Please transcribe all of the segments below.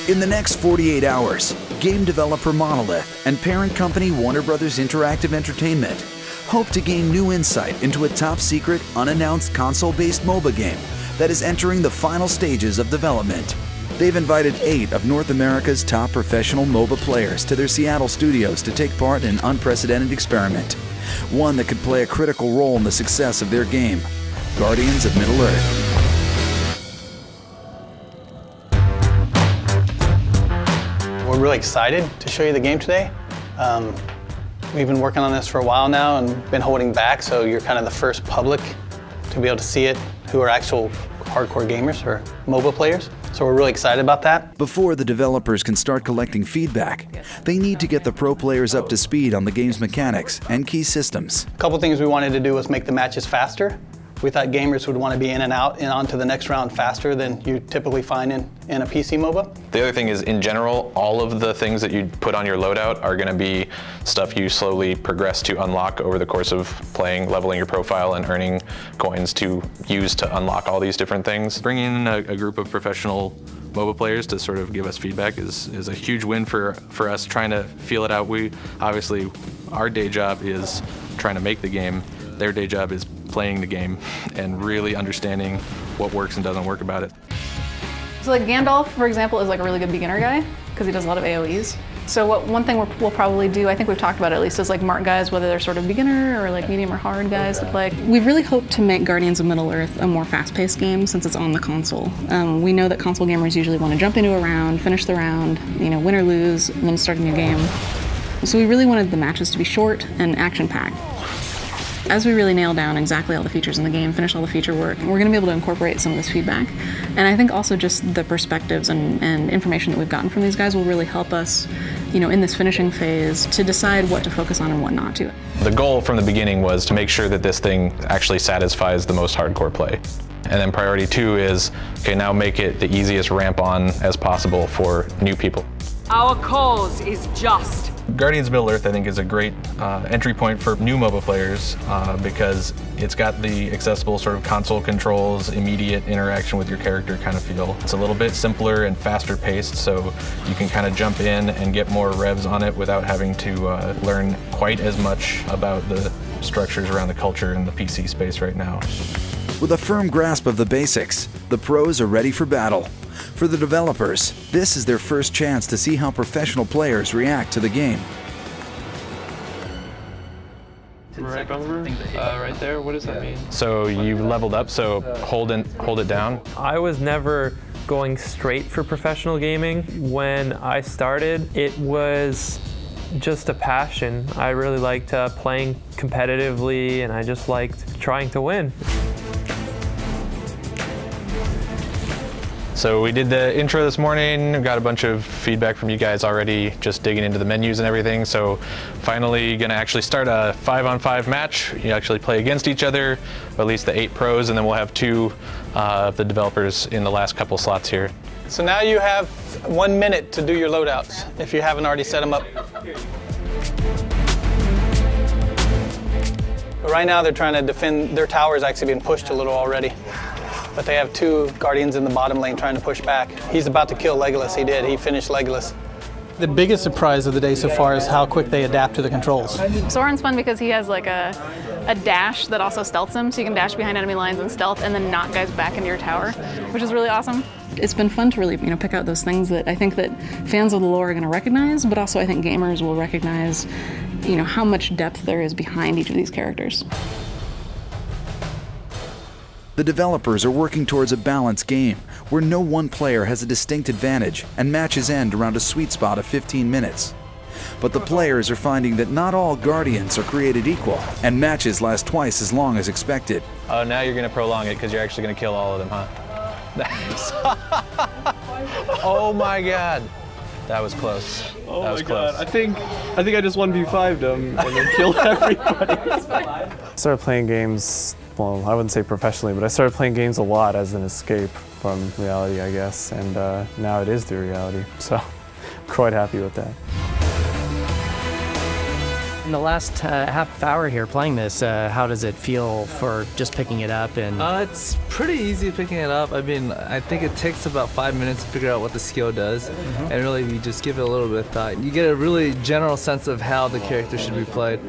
In the next 48 hours, game developer Monolith and parent company Warner Bros. Interactive Entertainment hope to gain new insight into a top-secret, unannounced console-based MOBA game that is entering the final stages of development. They've invited 8 of North America's top professional MOBA players to their Seattle studios to take part in an unprecedented experiment, one that could play a critical role in the success of their game, Guardians of Mittelerde. We're really excited to show you the game today. We've been working on this for a while now and been holding back, so you're kind of the first public to be able to see it who are actual hardcore gamers or MOBA players. So we're really excited about that. Before the developers can start collecting feedback, they need to get the pro players up to speed on the game's mechanics and key systems. A couple things we wanted to do was make the matches faster. We thought gamers would want to be in and out and on to the next round faster than you typically find in a PC MOBA. The other thing is, in general, all of the things that you put on your loadout are going to be stuff you slowly progress to unlock over the course of playing, leveling your profile, and earning coins to use to unlock all these different things. Bringing in a group of professional MOBA players to sort of give us feedback is a huge win for us trying to feel it out. Obviously, our day job is trying to make the game. Their day job is playing the game and really understanding what works and doesn't work about it. So like Gandalf, for example, is like a really good beginner guy because he does a lot of AoEs. So one thing we'll probably do, I think we've talked about it at least, is like mark guys, whether they're sort of beginner or like medium or hard guys to play. We've really hoped to make Guardians of Mittelerde a more fast-paced game since it's on the console. We know that console gamers usually want to jump into a round, finish the round, win or lose, and then start a new game. So we really wanted the matches to be short and action-packed. As we really nail down exactly all the features in the game, finish all the feature work, we're going to be able to incorporate some of this feedback. And I think also just the perspectives and information that we've gotten from these guys will really help us, in this finishing phase to decide what to focus on and what not to. The goal from the beginning was to make sure that this thing actually satisfies the most hardcore play. And then priority 2 is, okay, now make it the easiest ramp on as possible for new people. Our cause is just. Guardians of Mittelerde, I think, is a great entry point for new MOBA players because it's got the accessible sort of console controls, immediate interaction with your character kind of feel. It's a little bit simpler and faster paced, so you can kind of jump in and get more revs on it without having to learn quite as much about the structures around the culture in the PC space right now. With a firm grasp of the basics, the pros are ready for battle. For the developers, this is their first chance to see how professional players react to the game. Right bumper, right there, what does that mean? So you leveled up, so hold it down. I was never going straight for professional gaming. When I started, it was just a passion. I really liked playing competitively, and I just liked trying to win. So we did the intro this morning, got a bunch of feedback from you guys already, just digging into the menus and everything. So finally gonna actually start a 5-on-5 match. You actually play against each other, at least the 8 pros, and then we'll have 2 of the developers in the last couple slots here. So now you have 1 minute to do your loadouts, if you haven't already set them up. But right now they're trying to defend, their tower is actually being pushed a little already. But they have 2 Guardians in the bottom lane trying to push back. He's about to kill Legolas. He did. He finished Legolas. The biggest surprise of the day so far is how quick they adapt to the controls. Soren's fun because he has like a dash that also stealths him, so you can dash behind enemy lines and stealth and then knock guys back into your tower, which is really awesome. It's been fun to really pick out those things that I think that fans of the lore are going to recognize, but also I think gamers will recognize how much depth there is behind each of these characters. The developers are working towards a balanced game where no one player has a distinct advantage and matches end around a sweet spot of 15 minutes. But the players are finding that not all Guardians are created equal and matches last twice as long as expected. Oh, now you're going to prolong it because you're actually going to kill all of them, huh? Oh my god. That was close. Oh that was my close. god. I think I just 1v5'd them and then killed everybody. I started playing games, well, I wouldn't say professionally, but I started playing games a lot as an escape from reality, I guess, and now it is the reality, so I'm quite happy with that. In the last half hour here playing this, how does it feel for just picking it up? And it's pretty easy picking it up. I mean, I think it takes about 5 minutes to figure out what the skill does, and really you just give it a little bit of thought. You get a really general sense of how the character should be played.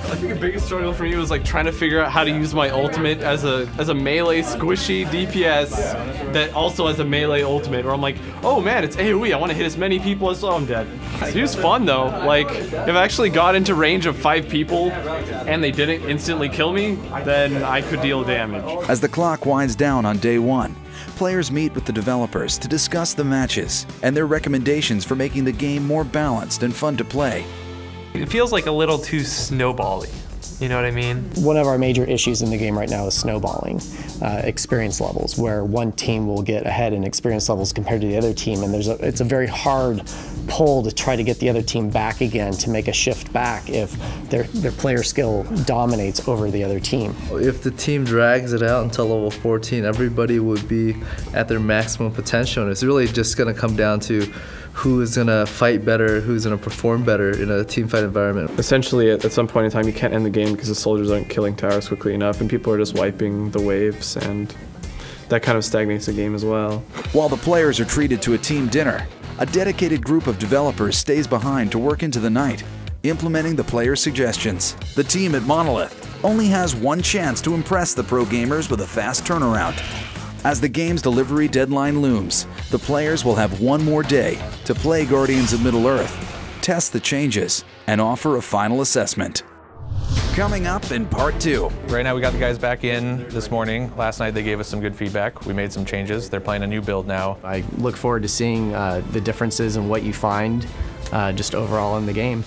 I think the biggest struggle for me was like trying to figure out how to use my ultimate as a melee squishy DPS that also has a melee ultimate, where I'm like, oh man, it's AoE, I want to hit as many people as I'm dead. It was fun though. Like, if I actually got into range of 5 people and they didn't instantly kill me, then I could deal damage. As the clock winds down on day 1, players meet with the developers to discuss the matches and their recommendations for making the game more balanced and fun to play. It feels like a little too snowbally. You know what I mean? one of our major issues in the game right now is snowballing, experience levels, where one team will get ahead in experience levels compared to the other team, and it's a very hard pull to try to get the other team back again, to make a shift back if their player skill dominates over the other team. If the team drags it out until level 14, everybody would be at their maximum potential, and it's really just going to come down to who is going to fight better, who's going to perform better in a team fight environment. Essentially, at some point in time, you can't end the game because the soldiers aren't killing towers quickly enough, and people are just wiping the waves, and that kind of stagnates the game as well. While the players are treated to a team dinner, a dedicated group of developers stays behind to work into the night, implementing the players' suggestions. The team at Monolith only has one chance to impress the pro gamers with a fast turnaround. As the game's delivery deadline looms, the players will have one more day to play Guardians of Middle-earth, test the changes, and offer a final assessment. Coming up in Part 2. Right now we got the guys back in this morning. Last night they gave us some good feedback. We made some changes. They're playing a new build now. I look forward to seeing the differences and what you find just overall in the game.